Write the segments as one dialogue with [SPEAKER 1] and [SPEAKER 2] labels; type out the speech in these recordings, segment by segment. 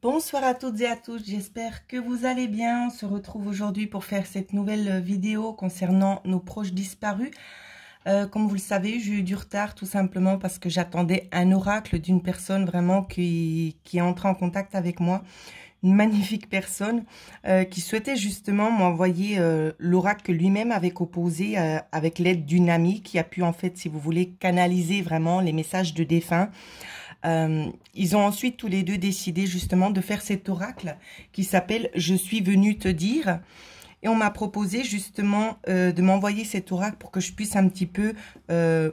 [SPEAKER 1] Bonsoir à toutes et à tous, j'espère que vous allez bien. On se retrouve aujourd'hui pour faire cette nouvelle vidéo concernant nos proches disparus. Comme vous le savez, j'ai eu du retard tout simplement parce que j'attendais un oracle d'une personne vraiment qui est entrée en contact avec moi. Une magnifique personne qui souhaitait justement m'envoyer l'oracle que lui-même avait composé avec l'aide d'une amie qui a pu en fait, si vous voulez, canaliser vraiment les messages de défunts. Ils ont ensuite tous les deux décidé justement de faire cet oracle qui s'appelle « Je suis venu te dire ». Et on m'a proposé justement de m'envoyer cet oracle pour que je puisse un petit peu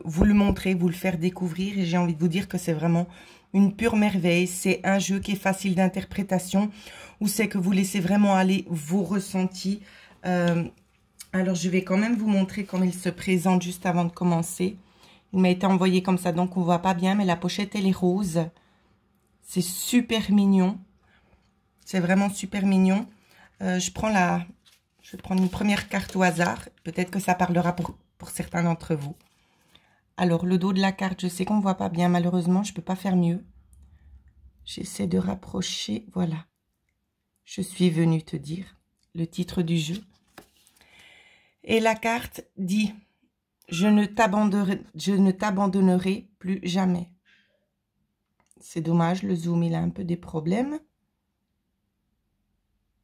[SPEAKER 1] vous le montrer, vous le faire découvrir. Et j'ai envie de vous dire que c'est vraiment une pure merveille. C'est un jeu qui est facile d'interprétation, où c'est que vous laissez vraiment aller vos ressentis. Alors, je vais quand même vous montrer comment il se présente juste avant de commencer. Il m'a été envoyé comme ça, donc on ne voit pas bien, mais la pochette, elle est rose. C'est super mignon. C'est vraiment super mignon. Je vais prendre une première carte au hasard. Peut-être que ça parlera pour certains d'entre vous. Alors, le dos de la carte, je sais qu'on ne voit pas bien. Malheureusement, je ne peux pas faire mieux. J'essaie de rapprocher. Voilà. Je suis venue te dire le titre du jeu. Et la carte dit... Je ne t'abandonnerai plus jamais. C'est dommage, le zoom, il a un peu des problèmes.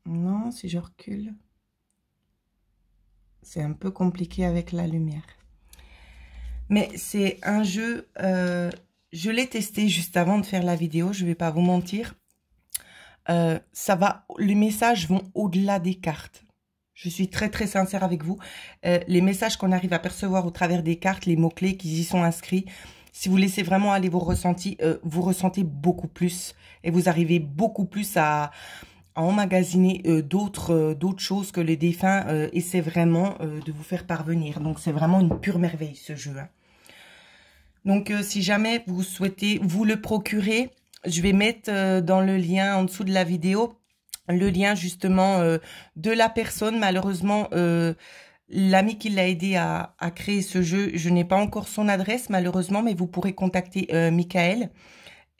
[SPEAKER 1] Non, si je recule. C'est un peu compliqué avec la lumière. Mais c'est un jeu, je l'ai testé juste avant de faire la vidéo, je ne vais pas vous mentir. Les messages vont au-delà des cartes. Je suis très sincère avec vous. Les messages qu'on arrive à percevoir au travers des cartes, les mots-clés qui y sont inscrits, si vous laissez vraiment aller vos ressentis, vous ressentez beaucoup plus. Et vous arrivez beaucoup plus à emmagasiner d'autres choses que les défunts essaient vraiment de vous faire parvenir. Donc, c'est vraiment une pure merveille, ce jeu. Hein. Donc, si jamais vous souhaitez vous le procurer, je vais mettre dans le lien en dessous de la vidéo le lien justement de la personne. Malheureusement, l'ami qui l'a aidé à créer ce jeu, je n'ai pas encore son adresse malheureusement, mais vous pourrez contacter Michael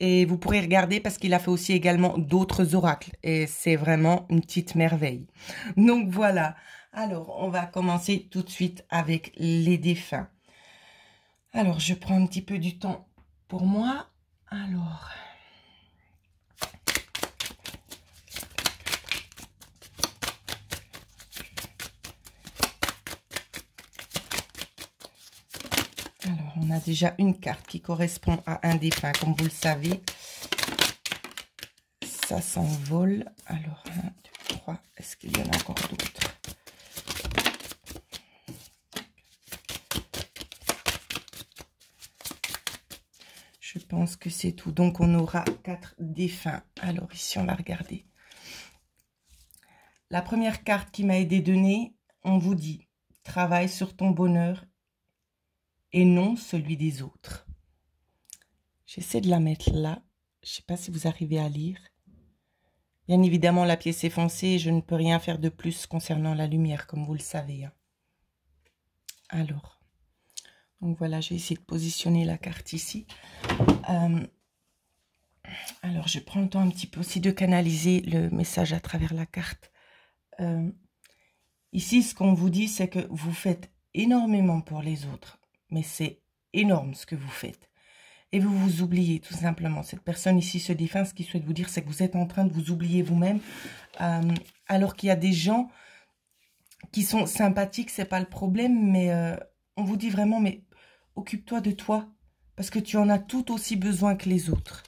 [SPEAKER 1] et vous pourrez regarder parce qu'il a fait aussi également d'autres oracles et c'est vraiment une petite merveille. Donc voilà, alors on va commencer tout de suite avec les défunts. Alors je prends un petit peu du temps pour moi. Alors... Alors, on a déjà une carte qui correspond à un défunt, comme vous le savez. Ça s'envole. Alors, 1, 2, 3. Est-ce qu'il y en a encore d'autres? Je pense que c'est tout. Donc, on aura 4 défunts. Alors, ici, on va regarder. La première carte qui m'a aidé donner, on vous dit « Travaille sur ton bonheur et non celui des autres ». J'essaie de la mettre là. Je ne sais pas si vous arrivez à lire. Bien évidemment, la pièce est foncée et je ne peux rien faire de plus concernant la lumière, comme vous le savez. Hein. Alors, donc voilà, j'ai essayé de positionner la carte ici. Alors, je prends le temps un petit peu aussi de canaliser le message à travers la carte. Ici, ce qu'on vous dit, c'est que vous faites énormément pour les autres, mais c'est énorme ce que vous faites. Et vous vous oubliez tout simplement. Cette personne ici se défend. Ce qu'il souhaite vous dire, c'est que vous êtes en train de vous oublier vous-même. Alors qu'il y a des gens qui sont sympathiques, c'est pas le problème. Mais on vous dit vraiment, mais occupe-toi de toi. Parce que tu en as tout aussi besoin que les autres.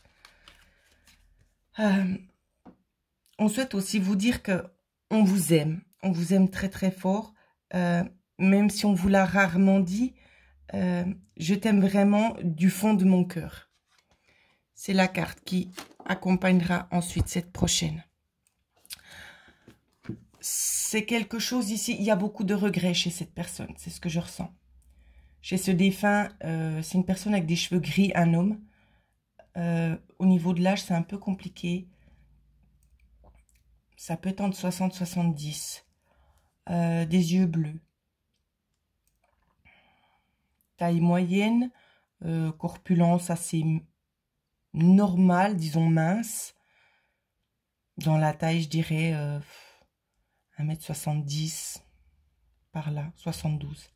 [SPEAKER 1] On souhaite aussi vous dire que on vous aime. On vous aime très fort. Même si on vous l'a rarement dit. Je t'aime vraiment du fond de mon cœur. C'est la carte qui accompagnera ensuite cette prochaine. C'est quelque chose ici, il y a beaucoup de regrets chez cette personne, c'est ce que je ressens. Chez ce défunt, c'est une personne avec des cheveux gris, un homme. Au niveau de l'âge, c'est un peu compliqué. Ça peut être entre 60-70. Des yeux bleus. Taille moyenne, corpulence assez normale, disons mince. Dans la taille, je dirais 1,70 m, par là, 72.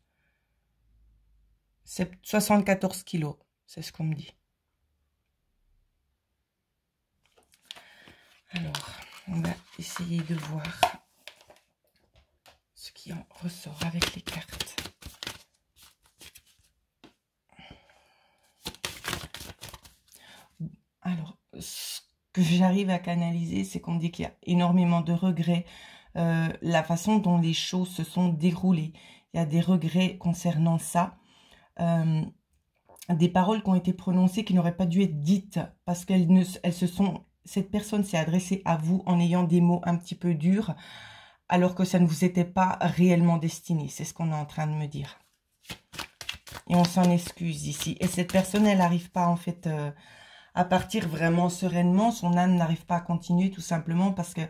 [SPEAKER 1] 74 kilos, c'est ce qu'on me dit. Alors, on va essayer de voir ce qui en ressort avec les cartes. Alors, ce que j'arrive à canaliser, c'est qu'on dit qu'il y a énormément de regrets. La façon dont les choses se sont déroulées. Il y a des regrets concernant ça. Des paroles qui ont été prononcées qui n'auraient pas dû être dites parce cette personne s'est adressée à vous en ayant des mots un petit peu durs alors que ça ne vous était pas réellement destiné. C'est ce qu'on est en train de me dire. Et on s'en excuse ici. Et cette personne, elle n'arrive pas en fait à partir vraiment sereinement. Son âme n'arrive pas à continuer tout simplement parce que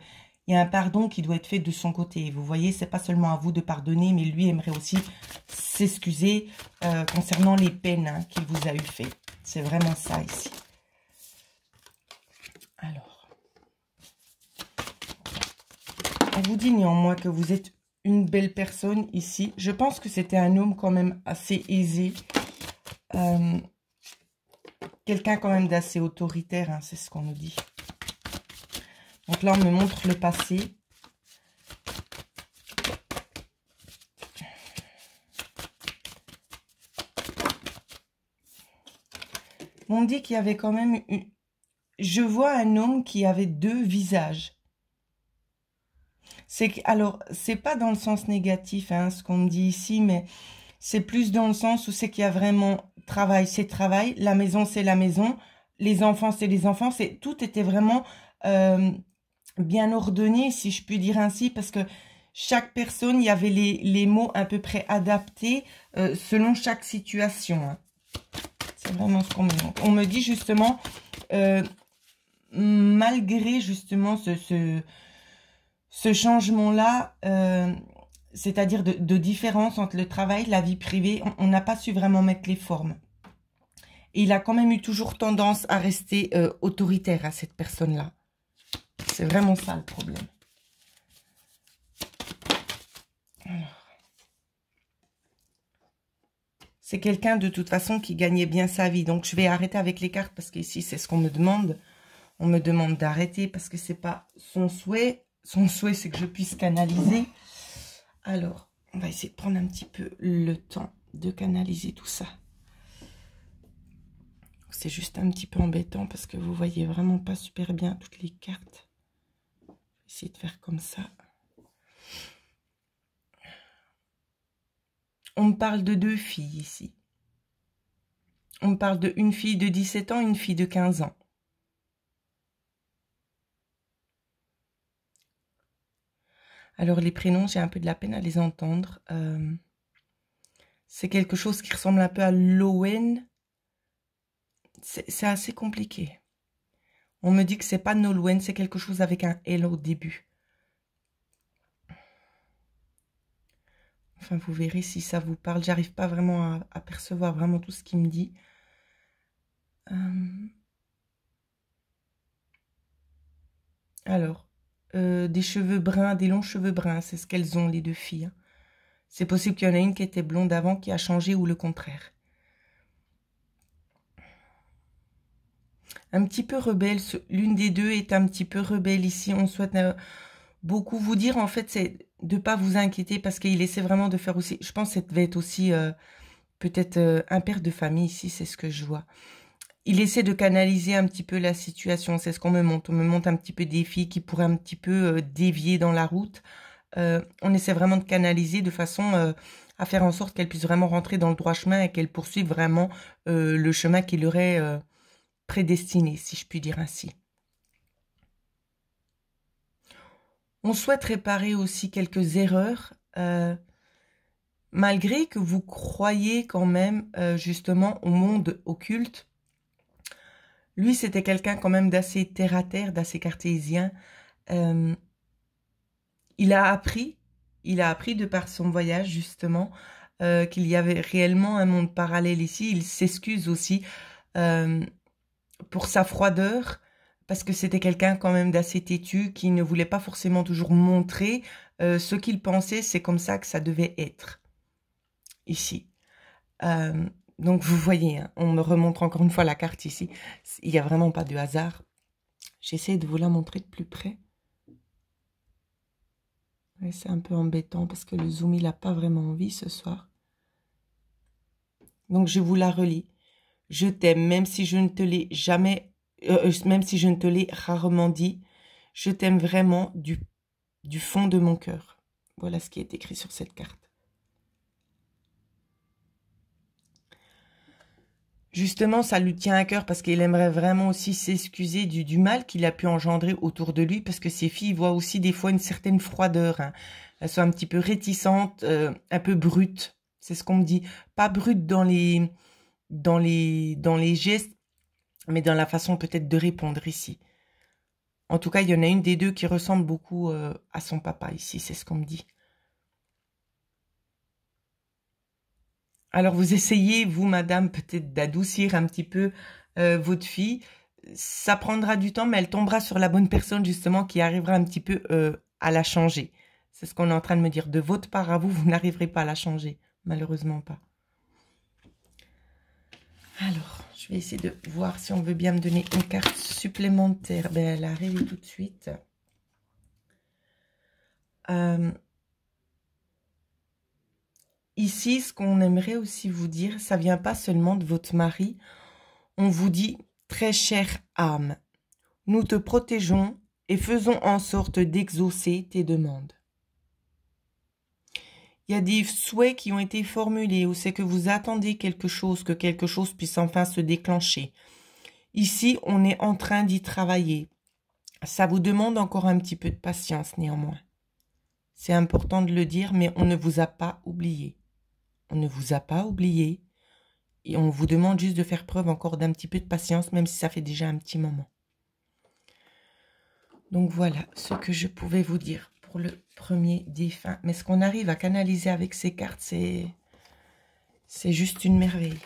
[SPEAKER 1] il y a un pardon qui doit être fait de son côté. Vous voyez, c'est pas seulement à vous de pardonner, mais lui aimerait aussi s'excuser concernant les peines qu'il vous a eu fait. C'est vraiment ça ici. Alors, on vous dit néanmoins que vous êtes une belle personne ici. Je pense que c'était un homme quand même assez aisé. Quelqu'un quand même d'assez autoritaire, hein, c'est ce qu'on nous dit. Donc là, on me montre le passé. On dit qu'il y avait quand même... Je vois un homme qui avait deux visages. Alors, c'est pas dans le sens négatif, hein, ce qu'on me dit ici, mais c'est plus dans le sens où c'est qu'il y a vraiment travail, c'est travail, la maison, c'est la maison, les enfants, c'est les enfants. Tout était vraiment... bien ordonné, si je puis dire ainsi, parce que chaque personne, il y avait les mots à peu près adaptés selon chaque situation. Hein. C'est vraiment ce qu'on me dit. On me dit justement, malgré justement ce changement-là, c'est-à-dire de différence entre le travail et la vie privée, on n'a pas su vraiment mettre les formes. Et il a quand même eu toujours tendance à rester autoritaire à cette personne-là. C'est vraiment ça le problème. C'est quelqu'un de toute façon qui gagnait bien sa vie. Donc je vais arrêter avec les cartes parce qu'ici c'est ce qu'on me demande. On me demande d'arrêter parce que c'est pas son souhait. Son souhait c'est que je puisse canaliser. Alors on va essayer de prendre un petit peu le temps de canaliser tout ça. C'est juste un petit peu embêtant parce que vous voyez vraiment pas super bien toutes les cartes. Essayer de faire comme ça. On me parle de deux filles ici. On me parle d'une fille de 17 ans et une fille de 15 ans. Alors les prénoms, j'ai un peu de la peine à les entendre. C'est quelque chose qui ressemble un peu à Lowen. C'est assez compliqué. On me dit que c'est pas Nolwenn, c'est quelque chose avec un L au début. Enfin, vous verrez si ça vous parle. J'arrive pas vraiment à percevoir vraiment tout ce qu'il me dit. Alors, des cheveux bruns, des longs cheveux bruns, c'est ce qu'elles ont, les deux filles. C'est possible qu'il y en ait une qui était blonde avant, qui a changé ou le contraire. Un petit peu rebelle, l'une des deux est un petit peu rebelle ici. On souhaite beaucoup vous dire, en fait, c'est de ne pas vous inquiéter parce qu'il essaie vraiment de faire aussi... Je pense que ça devait être aussi peut-être un père de famille ici, c'est ce que je vois. Il essaie de canaliser un petit peu la situation, c'est ce qu'on me montre. On me montre un petit peu des filles qui pourraient un petit peu dévier dans la route. On essaie vraiment de canaliser de façon à faire en sorte qu'elles puissent vraiment rentrer dans le droit chemin et qu'elles poursuivent vraiment le chemin qui leur est prédestiné, si je puis dire ainsi. On souhaite réparer aussi quelques erreurs, malgré que vous croyez quand même justement au monde occulte. Lui, c'était quelqu'un quand même d'assez terre-à-terre, d'assez cartésien. Il a appris de par son voyage justement qu'il y avait réellement un monde parallèle ici. Il s'excuse aussi pour sa froideur, parce que c'était quelqu'un quand même d'assez têtu qui ne voulait pas forcément toujours montrer ce qu'il pensait. C'est comme ça que ça devait être ici. Donc vous voyez, hein, on me remontre encore une fois la carte ici. Il n'y a vraiment pas de hasard. J'essaie de vous la montrer de plus près. C'est un peu embêtant parce que le zoom, il n'a pas vraiment envie ce soir. Donc je vous la relis. Je t'aime, même si je ne te l'ai jamais, même si je ne te l'ai rarement dit. Je t'aime vraiment du fond de mon cœur. Voilà ce qui est écrit sur cette carte. Justement, ça lui tient à cœur parce qu'il aimerait vraiment aussi s'excuser du mal qu'il a pu engendrer autour de lui, parce que ses filles voient aussi des fois une certaine froideur. Hein. Elles sont un petit peu réticentes, un peu brutes. C'est ce qu'on me dit. Pas brutes dans les gestes, mais dans la façon peut-être de répondre ici. En tout cas, il y en a une des deux qui ressemble beaucoup à son papa ici, c'est ce qu'on me dit. Alors, vous essayez, vous, madame, peut-être d'adoucir un petit peu votre fille. Ça prendra du temps, mais elle tombera sur la bonne personne, justement, qui arrivera un petit peu à la changer. C'est ce qu'on est en train de me dire. De votre part à vous, vous n'arriverez pas à la changer. Malheureusement pas. Alors, je vais essayer de voir si on veut bien me donner une carte supplémentaire. Ben, elle arrive tout de suite. Ici, ce qu'on aimerait aussi vous dire, ça vient pas seulement de votre mari. On vous dit, très chère âme, nous te protégeons et faisons en sorte d'exaucer tes demandes. Il y a des souhaits qui ont été formulés, ou c'est que vous attendez quelque chose, que quelque chose puisse enfin se déclencher. Ici, on est en train d'y travailler. Ça vous demande encore un petit peu de patience néanmoins. C'est important de le dire, mais on ne vous a pas oublié. On ne vous a pas oublié. Et on vous demande juste de faire preuve encore d'un petit peu de patience, même si ça fait déjà un petit moment. Donc voilà ce que je pouvais vous dire pour le premier défunt. Mais ce qu'on arrive à canaliser avec ces cartes, c'est juste une merveille.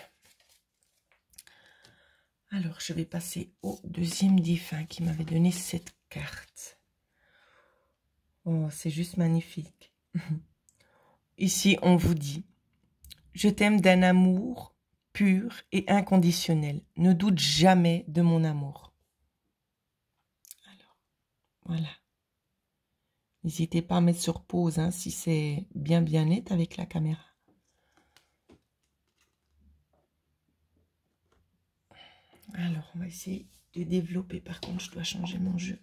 [SPEAKER 1] Alors, je vais passer au deuxième défunt qui m'avait donné cette carte. Oh, c'est juste magnifique. Ici, on vous dit, je t'aime d'un amour pur et inconditionnel. Ne doute jamais de mon amour. Alors, voilà. N'hésitez pas à mettre sur pause hein, si c'est bien net avec la caméra. Alors, on va essayer de développer. Par contre, je dois changer mon jeu.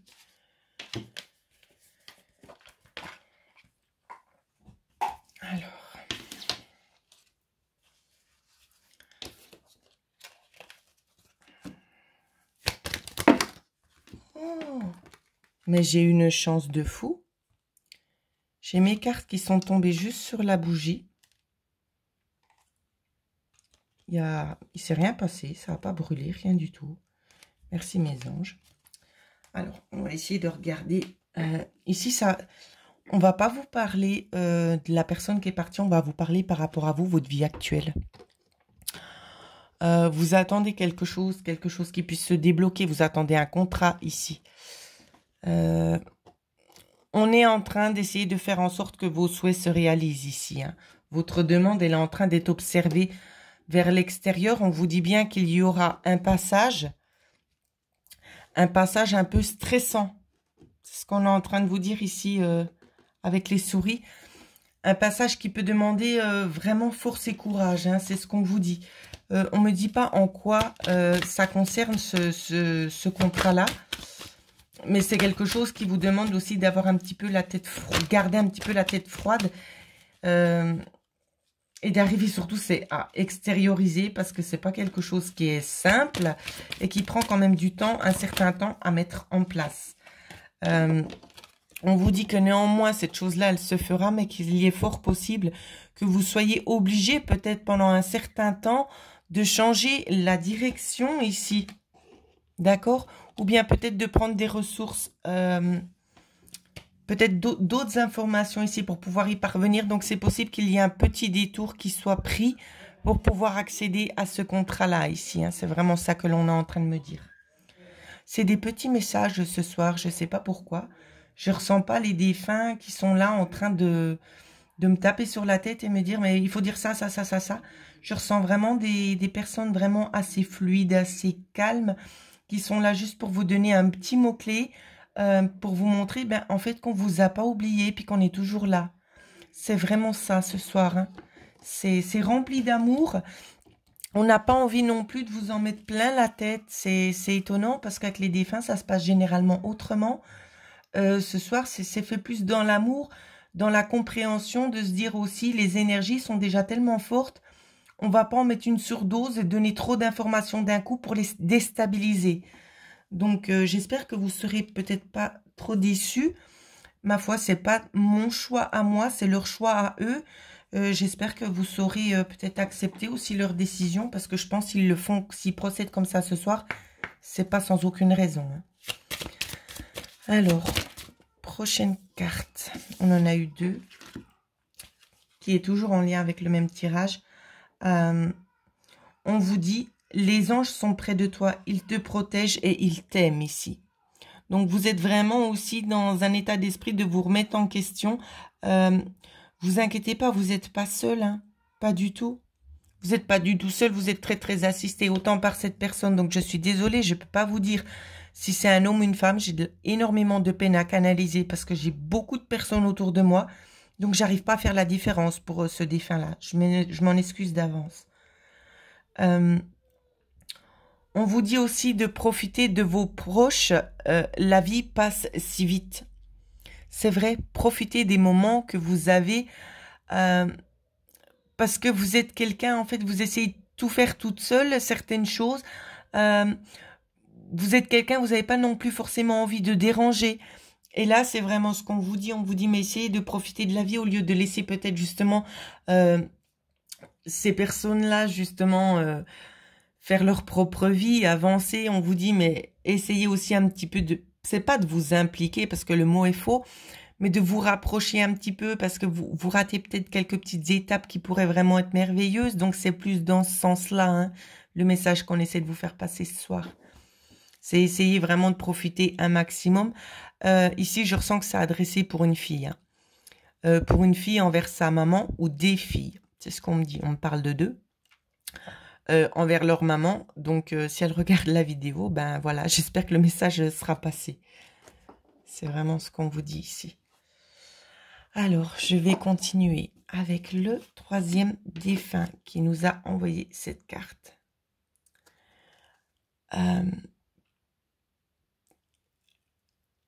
[SPEAKER 1] Alors. Oh, mais j'ai une chance de fou. J'ai mes cartes qui sont tombées juste sur la bougie. Il ne s'est rien passé, ça n'a pas brûlé, rien du tout. Merci mes anges. Alors, on va essayer de regarder. Ici, on ne va pas vous parler de la personne qui est partie, on va vous parler par rapport à vous, votre vie actuelle. Vous attendez quelque chose qui puisse se débloquer. Vous attendez un contrat ici. On est en train d'essayer de faire en sorte que vos souhaits se réalisent ici. Hein. Votre demande, elle est en train d'être observée vers l'extérieur. On vous dit bien qu'il y aura un passage un peu stressant. C'est ce qu'on est en train de vous dire ici avec les souris. Un passage qui peut demander vraiment force et courage. Hein, c'est ce qu'on vous dit. On ne me dit pas en quoi ça concerne ce contrat-là. Mais c'est quelque chose qui vous demande aussi d'avoir un petit peu la tête froide, garder un petit peu la tête froide. Et d'arriver surtout, c'est à extérioriser parce que c'est pas quelque chose qui est simple et qui prend quand même du temps, un certain temps à mettre en place. On vous dit que néanmoins, cette chose-là, elle se fera, mais qu'il y est fort possible que vous soyez obligé, peut-être pendant un certain temps, de changer la direction ici. D'accord? Ou bien peut-être de prendre des ressources, peut-être d'autres informations ici pour pouvoir y parvenir. Donc, c'est possible qu'il y ait un petit détour qui soit pris pour pouvoir accéder à ce contrat-là ici. Hein. C'est vraiment ça que l'on est en train de me dire. C'est des petits messages ce soir, je ne sais pas pourquoi. Je ressens pas les défunts qui sont là en train de me taper sur la tête et me dire, mais il faut dire ça, ça, ça, ça, ça. Je ressens vraiment des personnes vraiment assez fluides, assez calmes, qui sont là juste pour vous donner un petit mot-clé, pour vous montrer, ben, en fait, qu'on vous a pas oublié, puis qu'on est toujours là. C'est vraiment ça ce soir, hein. C'est rempli d'amour. On n'a pas envie non plus de vous en mettre plein la tête. C'est étonnant parce qu'avec les défunts, ça se passe généralement autrement. Ce soir, c'est fait plus dans l'amour, dans la compréhension de se dire aussi, les énergies sont déjà tellement fortes, on va pas en mettre une surdose et donner trop d'informations d'un coup pour les déstabiliser. Donc, j'espère que vous serez peut-être pas trop déçus. Ma foi, c'est pas mon choix à moi, c'est leur choix à eux. J'espère que vous saurez peut-être accepter aussi leur décision, parce que je pense qu'ils le font, s'ils procèdent comme ça ce soir, c'est pas sans aucune raison, hein. Alors, prochaine carte, on en a eu deux, qui est toujours en lien avec le même tirage. On vous dit, les anges sont près de toi, ils te protègent et ils t'aiment ici. Donc, vous êtes vraiment aussi dans un état d'esprit de vous remettre en question. Vous inquiétez pas, vous n'êtes pas seul, hein, pas du tout. Vous n'êtes pas du tout seul, vous êtes très très assisté, autant par cette personne. Donc, je suis désolée, je ne peux pas vous dire si c'est un homme ou une femme. J'ai énormément de peine à canaliser parce que j'ai beaucoup de personnes autour de moi. Donc, j'arrive pas à faire la différence pour ce défunt-là. Je m'en excuse d'avance. On vous dit aussi de profiter de vos proches. La vie passe si vite. C'est vrai, profitez des moments que vous avez parce que vous êtes quelqu'un, en fait, vous essayez de tout faire toute seule, certaines choses. Vous êtes quelqu'un, vous n'avez pas non plus forcément envie de déranger. Et là, c'est vraiment ce qu'on vous dit. On vous dit, mais essayez de profiter de la vie au lieu de laisser peut-être justement ces personnes-là, justement, faire leur propre vie, avancer. On vous dit, mais essayez aussi un petit peu de... C'est pas de vous impliquer, parce que le mot est faux, mais de vous rapprocher un petit peu, parce que vous ratez peut-être quelques petites étapes qui pourraient vraiment être merveilleuses. Donc, c'est plus dans ce sens-là, hein, le message qu'on essaie de vous faire passer ce soir. C'est essayer vraiment de profiter un maximum. Ici, je ressens que c'est adressé pour une fille. Hein. Pour une fille envers sa maman ou des filles. C'est ce qu'on me dit. On me parle de deux. Envers leur maman. Donc, si elle regarde la vidéo, ben voilà, j'espère que le message sera passé. C'est vraiment ce qu'on vous dit ici. Alors, je vais continuer avec le troisième défunt qui nous a envoyé cette carte.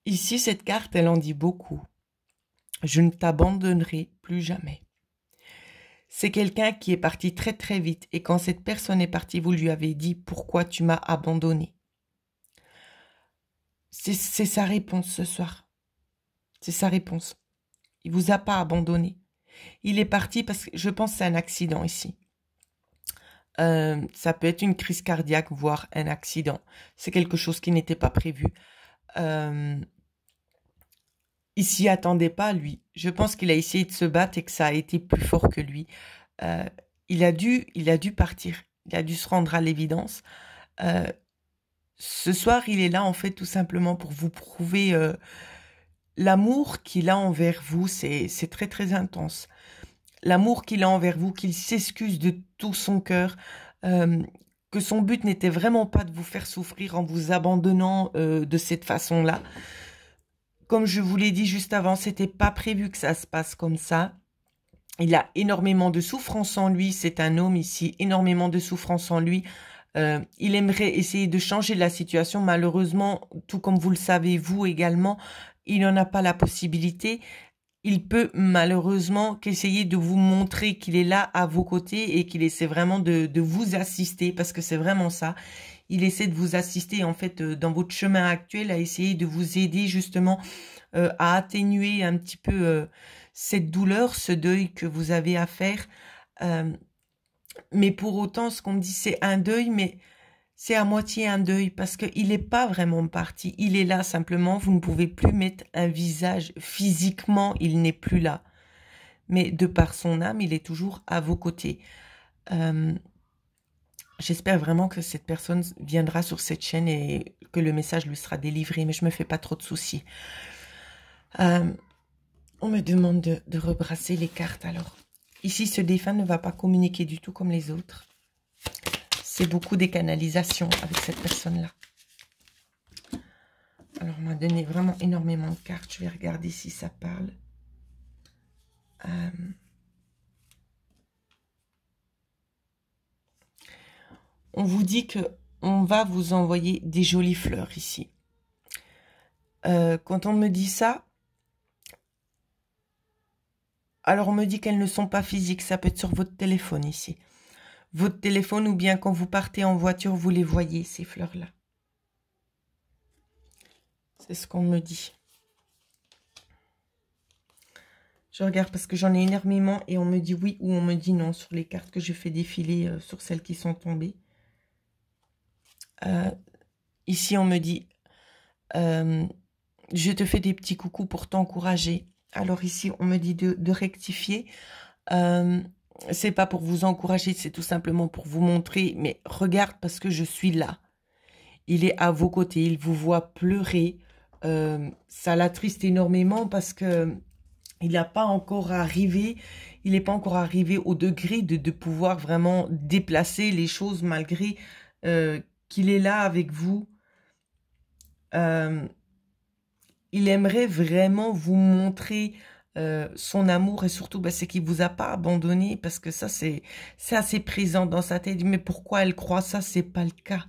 [SPEAKER 1] Ici, cette carte, elle en dit beaucoup. Je ne t'abandonnerai plus jamais. C'est quelqu'un qui est parti très très vite. Et quand cette personne est partie, vous lui avez dit « Pourquoi tu m'as abandonné ?» C'est sa réponse ce soir. C'est sa réponse. Il vous a pas abandonné. Il est parti parce que je pense que c'est un accident ici. Ça peut être une crise cardiaque, voire un accident. C'est quelque chose qui n'était pas prévu. Il s'y attendait pas, lui. Je pense qu'il a essayé de se battre et que ça a été plus fort que lui. Il a dû partir. Il a dû se rendre à l'évidence. Ce soir, il est là, en fait, tout simplement pour vous prouver l'amour qu'il a envers vous. C'est très, très intense. L'amour qu'il a envers vous, qu'il s'excuse de tout son cœur, que son but n'était vraiment pas de vous faire souffrir en vous abandonnant de cette façon-là. Comme je vous l'ai dit juste avant, c'était pas prévu que ça se passe comme ça. Il a énormément de souffrance en lui. C'est un homme ici, énormément de souffrance en lui. Il aimerait essayer de changer la situation. Malheureusement, tout comme vous le savez, vous également, il n'en a pas la possibilité. Il peut malheureusement qu'essayer de vous montrer qu'il est là à vos côtés et qu'il essaie vraiment de vous assister, parce que c'est vraiment ça. Il essaie de vous assister en fait dans votre chemin actuel, à essayer de vous aider justement à atténuer un petit peu cette douleur, ce deuil que vous avez à faire. Mais pour autant, ce qu'on me dit, c'est un deuil, mais c'est à moitié un deuil parce qu'il n'est pas vraiment parti. Il est là simplement, vous ne pouvez plus mettre un visage. Physiquement, il n'est plus là. Mais de par son âme, il est toujours à vos côtés. J'espère vraiment que cette personne viendra sur cette chaîne et que le message lui sera délivré, mais je me fais pas trop de soucis. On me demande de rebrasser les cartes. Alors, ici, ce défunt ne va pas communiquer du tout comme les autres. C'est beaucoup des canalisations avec cette personne-là. Alors, on m'a donné vraiment énormément de cartes. Je vais regarder si ça parle. On vous dit que on va vous envoyer des jolies fleurs ici. Quand on me dit ça, alors on me dit qu'elles ne sont pas physiques. Ça peut être sur votre téléphone ici. Votre téléphone ou bien quand vous partez en voiture, vous les voyez, ces fleurs-là. C'est ce qu'on me dit. Je regarde parce que j'en ai énormément et on me dit oui ou on me dit non sur les cartes que je fais défiler sur celles qui sont tombées. Ici, on me dit je te fais des petits coucous pour t'encourager. Alors ici, on me dit de rectifier. C'est pas pour vous encourager, c'est tout simplement pour vous montrer. Mais regarde parce que je suis là. Il est à vos côtés, il vous voit pleurer. Ça l'attriste énormément parce que il n'a pas encore arrivé, il n'est pas encore arrivé au degré de pouvoir vraiment déplacer les choses malgré qu'il est là avec vous. Il aimerait vraiment vous montrer son amour et surtout c'est qu'il ne vous a pas abandonné parce que ça c'est assez présent dans sa tête. Mais pourquoi elle croit ça? C'est pas le cas.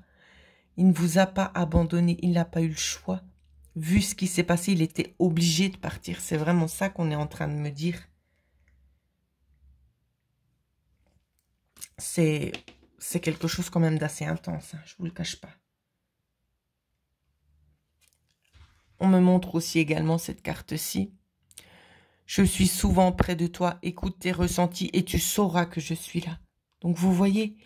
[SPEAKER 1] Il ne vous a pas abandonné, il n'a pas eu le choix. Vu ce qui s'est passé, il était obligé de partir. C'est vraiment ça qu'on est en train de me dire. C'est quelque chose quand même d'assez intense, hein, je ne vous le cache pas. On me montre aussi également cette carte-ci. Je suis souvent près de toi, écoute tes ressentis et tu sauras que je suis là. Donc vous voyez,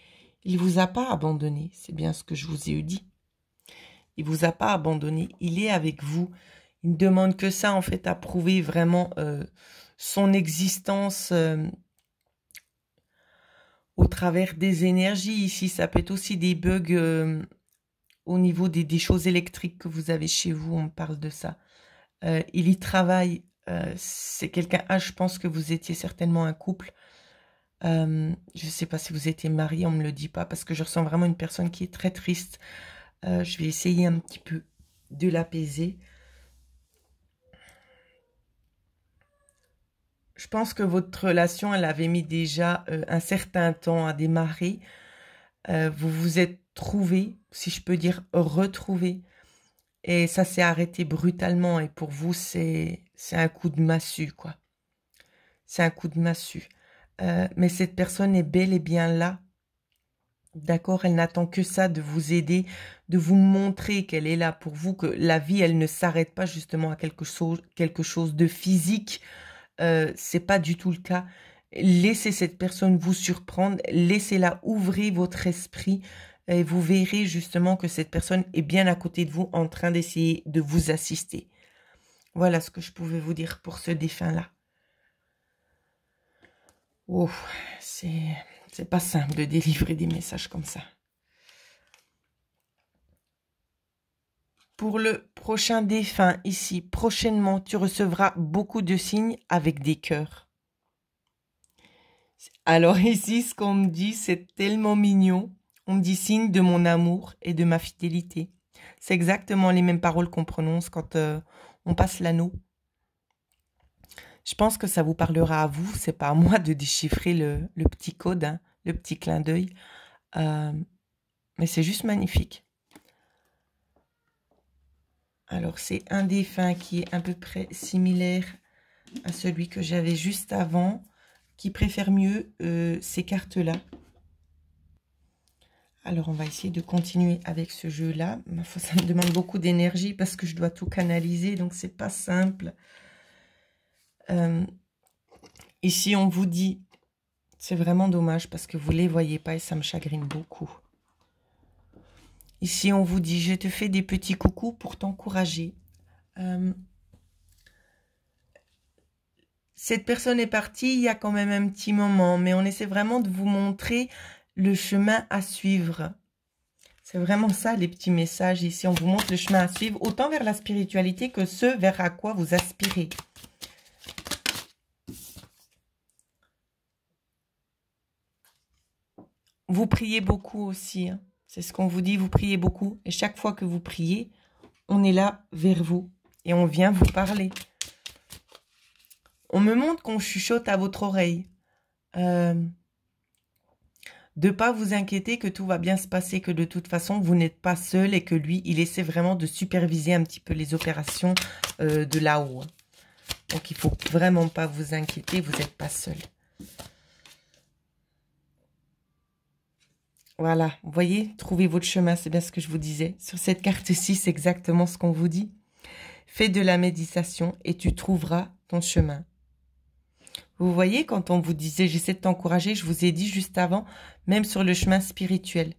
[SPEAKER 1] il ne vous a pas abandonné, c'est bien ce que je vous ai dit. Il ne vous a pas abandonné, il est avec vous. Il ne demande que ça, en fait, à prouver vraiment son existence au travers des énergies. Ici, ça peut être aussi des bugs au niveau des choses électriques que vous avez chez vous, on parle de ça. Il y travaille, c'est quelqu'un, je pense que vous étiez certainement un couple. Je ne sais pas si vous étiez marié, on ne me le dit pas, parce que je ressens vraiment une personne qui est très triste. Je vais essayer un petit peu de l'apaiser. Je pense que votre relation, elle avait mis déjà un certain temps à démarrer. Vous vous êtes trouvés, si je peux dire retrouvés. Et ça s'est arrêté brutalement. Et pour vous, c'est un coup de massue, quoi. C'est un coup de massue. Mais cette personne est bel et bien là. D'accord, elle n'attend que ça, de vous aider, de vous montrer qu'elle est là pour vous, que la vie, elle ne s'arrête pas justement à quelque chose de physique. C'est pas du tout le cas. Laissez cette personne vous surprendre, laissez-la ouvrir votre esprit et vous verrez justement que cette personne est bien à côté de vous en train d'essayer de vous assister. Voilà ce que je pouvais vous dire pour ce défunt-là. Oh, c'est pas simple de délivrer des messages comme ça. Pour le prochain défunt, ici, prochainement, tu recevras beaucoup de signes avec des cœurs. Alors ici, ce qu'on me dit, c'est tellement mignon. On me dit signe de mon amour et de ma fidélité. C'est exactement les mêmes paroles qu'on prononce quand on passe l'anneau. Je pense que ça vous parlera à vous. C'est pas à moi de déchiffrer le petit code, hein, le petit clin d'œil. Mais c'est juste magnifique. Alors, c'est un défunt qui est à peu près similaire à celui que j'avais juste avant, qui préfère mieux ces cartes-là. Alors, on va essayer de continuer avec ce jeu-là. Ça me demande beaucoup d'énergie parce que je dois tout canaliser, donc c'est pas simple. Ici, on vous dit, c'est vraiment dommage parce que vous ne les voyez pas et ça me chagrine beaucoup. Ici, on vous dit, je te fais des petits coucous pour t'encourager. Cette personne est partie il y a quand même un petit moment, mais on essaie vraiment de vous montrer le chemin à suivre. C'est vraiment ça, les petits messages ici. On vous montre le chemin à suivre, autant vers la spiritualité que ce vers à quoi vous aspirez. Vous priez beaucoup aussi. Hein. C'est ce qu'on vous dit, vous priez beaucoup. Et chaque fois que vous priez, on est là vers vous. Et on vient vous parler. On me montre qu'on chuchote à votre oreille. De ne pas vous inquiéter que tout va bien se passer, que de toute façon, vous n'êtes pas seul et que lui, il essaie vraiment de superviser un petit peu les opérations de là-haut. Donc, il ne faut vraiment pas vous inquiéter, vous n'êtes pas seul. Voilà, vous voyez, trouvez votre chemin, c'est bien ce que je vous disais. Sur cette carte-ci, c'est exactement ce qu'on vous dit. Fais de la méditation et tu trouveras ton chemin. Vous voyez, quand on vous disait, j'essaie de t'encourager, je vous ai dit juste avant, même sur le chemin spirituel.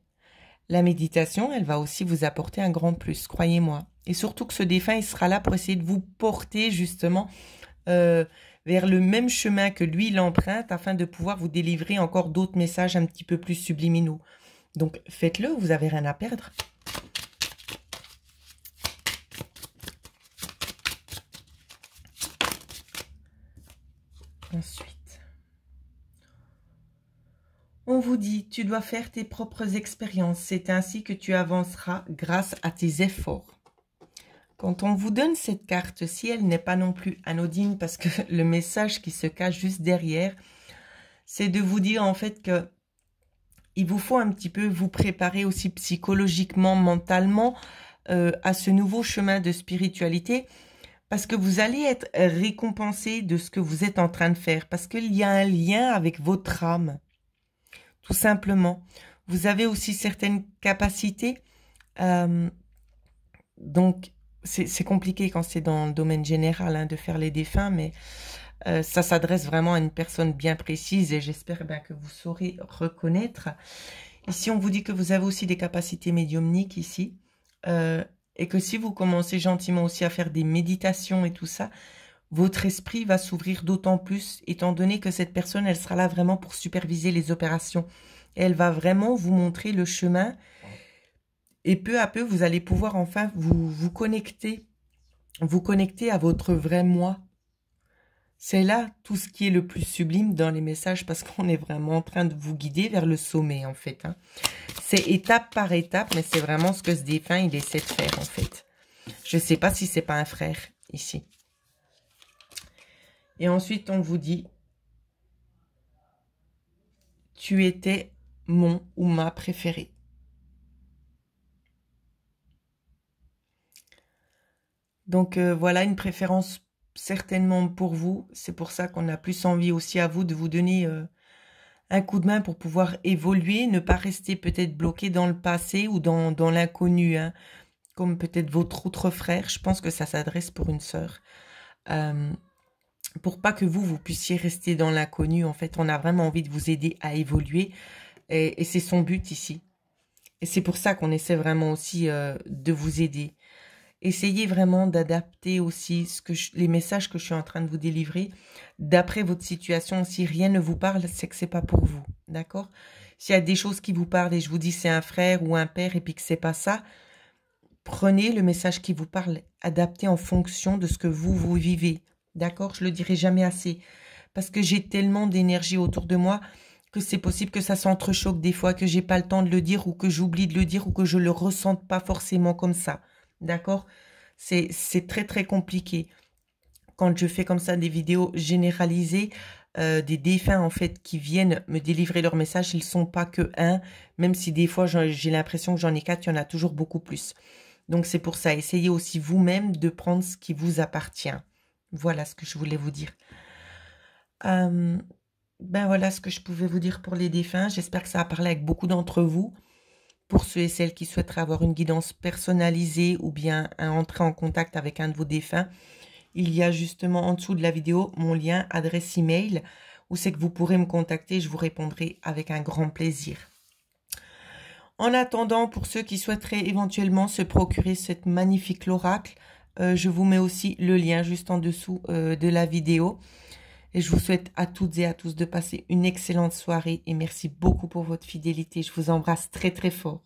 [SPEAKER 1] La méditation, elle va aussi vous apporter un grand plus, croyez-moi. Et surtout que ce défunt, il sera là pour essayer de vous porter justement vers le même chemin que lui, il emprunte, afin de pouvoir vous délivrer encore d'autres messages un petit peu plus subliminaux. Donc, faites-le, vous n'avez rien à perdre. Ensuite, on vous dit, tu dois faire tes propres expériences. C'est ainsi que tu avanceras grâce à tes efforts. Quand on vous donne cette carte-ci, elle n'est pas non plus anodine parce que le message qui se cache juste derrière, c'est de vous dire en fait que il vous faut un petit peu vous préparer aussi psychologiquement, mentalement à ce nouveau chemin de spiritualité. Parce que vous allez être récompensé de ce que vous êtes en train de faire. Parce qu'il y a un lien avec votre âme. Tout simplement. Vous avez aussi certaines capacités. Donc, c'est compliqué quand c'est dans le domaine général hein, de faire les défunts. Mais ça s'adresse vraiment à une personne bien précise. Et j'espère que vous saurez reconnaître. Ici, on vous dit que vous avez aussi des capacités médiumniques ici. Et que si vous commencez gentiment aussi à faire des méditations et tout ça, votre esprit va s'ouvrir d'autant plus, étant donné que cette personne, elle sera là vraiment pour superviser les opérations. Et elle va vraiment vous montrer le chemin. Et peu à peu, vous allez pouvoir enfin vous connecter à votre vrai moi. C'est là tout ce qui est le plus sublime dans les messages, parce qu'on est vraiment en train de vous guider vers le sommet, en fait. Hein. C'est étape par étape, mais c'est vraiment ce que ce défunt, il essaie de faire, en fait. Je ne sais pas si c'est pas un frère, ici. Et ensuite, on vous dit, tu étais mon ou ma préférée. Donc, voilà une préférence certainement pour vous. C'est pour ça qu'on a plus envie aussi à vous de vous donner un coup de main pour pouvoir évoluer, ne pas rester peut-être bloqué dans le passé ou dans l'inconnu, hein, comme peut-être votre autre frère. Je pense que ça s'adresse pour une sœur. Pour pas que vous puissiez rester dans l'inconnu. En fait, on a vraiment envie de vous aider à évoluer. Et c'est son but ici. Et c'est pour ça qu'on essaie vraiment aussi de vous aider. Essayez vraiment d'adapter aussi les messages que je suis en train de vous délivrer. D'après votre situation, si rien ne vous parle, c'est que c'est pas pour vous. D'accord? S'il y a des choses qui vous parlent et je vous dis c'est un frère ou un père et puis que c'est pas ça, prenez le message qui vous parle, adaptez en fonction de ce que vous vivez. D'accord? Je le dirai jamais assez. Parce que j'ai tellement d'énergie autour de moi que c'est possible que ça s'entrechoque des fois, que j'ai pas le temps de le dire ou que j'oublie de le dire ou que je le ressente pas forcément comme ça. D'accord? C'est très très compliqué. Quand je fais comme ça des vidéos généralisées, des défunts en fait qui viennent me délivrer leur message, ils ne sont pas que un, même si des fois j'ai l'impression que j'en ai 4, il y en a toujours beaucoup plus. Donc c'est pour ça, essayez aussi vous-même de prendre ce qui vous appartient. Voilà ce que je voulais vous dire. Voilà ce que je pouvais vous dire pour les défunts. J'espère que ça a parlé avec beaucoup d'entre vous. Pour ceux et celles qui souhaiteraient avoir une guidance personnalisée ou bien entrer en contact avec un de vos défunts, il y a justement en dessous de la vidéo mon lien adresse email où c'est que vous pourrez me contacter. Je vous répondrai avec un grand plaisir. En attendant, pour ceux qui souhaiteraient éventuellement se procurer cette magnifique oracle, je vous mets aussi le lien juste en dessous de la vidéo. Et je vous souhaite à toutes et à tous de passer une excellente soirée et merci beaucoup pour votre fidélité. Je vous embrasse très très fort.